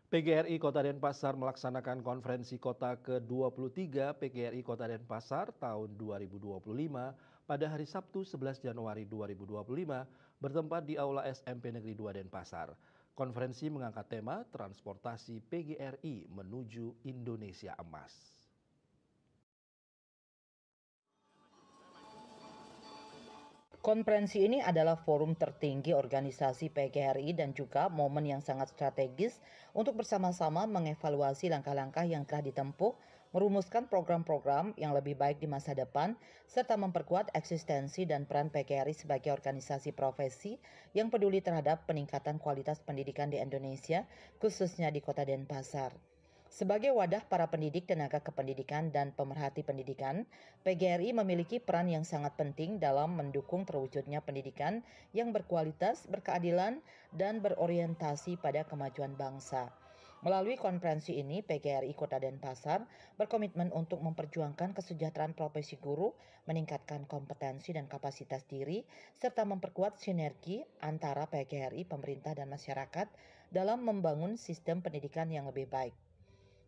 PGRI Kota Denpasar melaksanakan konferensi kota ke-23 PGRI Kota Denpasar tahun 2025 pada hari Sabtu 11 Januari 2025 bertempat di Aula SMP Negeri 2 Denpasar. Konferensi mengangkat tema transportasi PGRI menuju Indonesia Emas. Konferensi ini adalah forum tertinggi organisasi PGRI dan juga momen yang sangat strategis untuk bersama-sama mengevaluasi langkah-langkah yang telah ditempuh, merumuskan program-program yang lebih baik di masa depan, serta memperkuat eksistensi dan peran PGRI sebagai organisasi profesi yang peduli terhadap peningkatan kualitas pendidikan di Indonesia, khususnya di Kota Denpasar. Sebagai wadah para pendidik, tenaga kependidikan, dan pemerhati pendidikan, PGRI memiliki peran yang sangat penting dalam mendukung terwujudnya pendidikan yang berkualitas, berkeadilan, dan berorientasi pada kemajuan bangsa. Melalui konferensi ini, PGRI Kota Denpasar berkomitmen untuk memperjuangkan kesejahteraan profesi guru, meningkatkan kompetensi dan kapasitas diri, serta memperkuat sinergi antara PGRI, pemerintah, dan masyarakat dalam membangun sistem pendidikan yang lebih baik.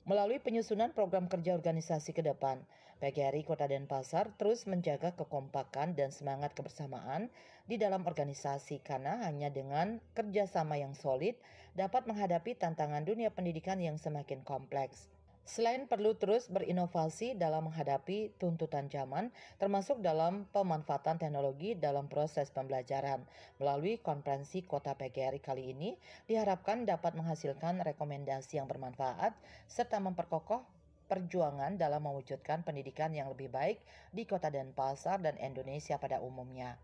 Melalui penyusunan program kerja organisasi ke depan, PGRI Kota Denpasar terus menjaga kekompakan dan semangat kebersamaan di dalam organisasi karena hanya dengan kerjasama yang solid dapat menghadapi tantangan dunia pendidikan yang semakin kompleks. Selain perlu terus berinovasi dalam menghadapi tuntutan zaman, termasuk dalam pemanfaatan teknologi dalam proses pembelajaran. Melalui konferensi Kota PGRI kali ini, diharapkan dapat menghasilkan rekomendasi yang bermanfaat, serta memperkokoh perjuangan dalam mewujudkan pendidikan yang lebih baik di Kota Denpasar dan Indonesia pada umumnya.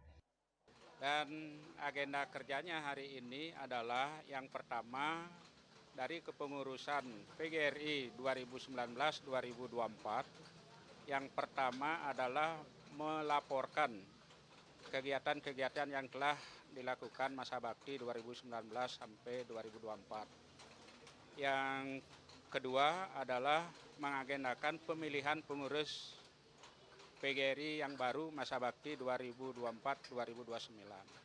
Dan agenda kerjanya hari ini adalah yang pertama dari kepengurusan PGRI 2019-2024. Yang pertama adalah melaporkan kegiatan-kegiatan yang telah dilakukan masa bakti 2019 sampai 2024. Yang kedua adalah mengagendakan pemilihan pengurus PGRI yang baru masa bakti 2024-2029.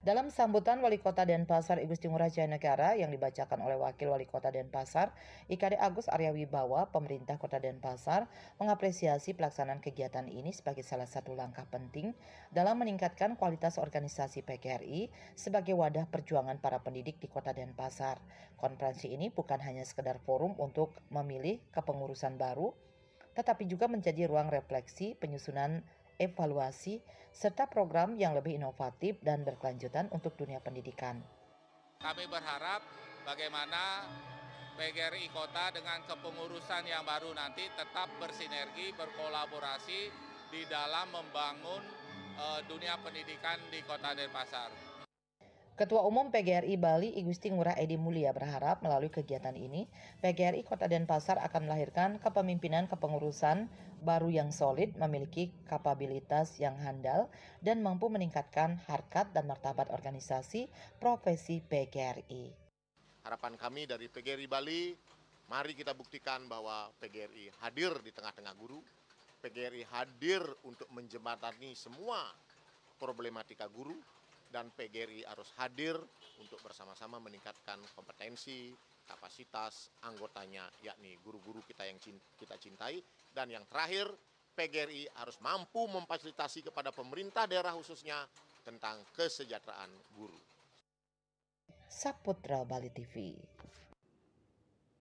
Dalam sambutan Wali Kota Denpasar I Gusti Ngurah Jayanegara yang dibacakan oleh Wakil Wali Kota Denpasar, IKD Agus Arya Wibawa, pemerintah Kota Denpasar mengapresiasi pelaksanaan kegiatan ini sebagai salah satu langkah penting dalam meningkatkan kualitas organisasi PGRI sebagai wadah perjuangan para pendidik di Kota Denpasar. Konferensi ini bukan hanya sekedar forum untuk memilih kepengurusan baru, tetapi juga menjadi ruang refleksi, penyusunan evaluasi, serta program yang lebih inovatif dan berkelanjutan untuk dunia pendidikan. Kami berharap bagaimana PGRI Kota dengan kepengurusan yang baru nanti tetap bersinergi, berkolaborasi di dalam membangun dunia pendidikan di Kota Denpasar. Ketua Umum PGRI Bali I Gusti Ngurah Edi Mulia berharap melalui kegiatan ini, PGRI Kota Denpasar akan melahirkan kepemimpinan kepengurusan baru yang solid, memiliki kapabilitas yang handal, dan mampu meningkatkan harkat dan martabat organisasi profesi PGRI. Harapan kami dari PGRI Bali, mari kita buktikan bahwa PGRI hadir di tengah-tengah guru, PGRI hadir untuk menjembatani semua problematika guru, dan PGRI harus hadir untuk bersama-sama meningkatkan kompetensi, kapasitas anggotanya, yakni guru-guru kita yang kita cintai. Dan yang terakhir, PGRI harus mampu memfasilitasi kepada pemerintah daerah khususnya tentang kesejahteraan guru. Saputra Bali TV.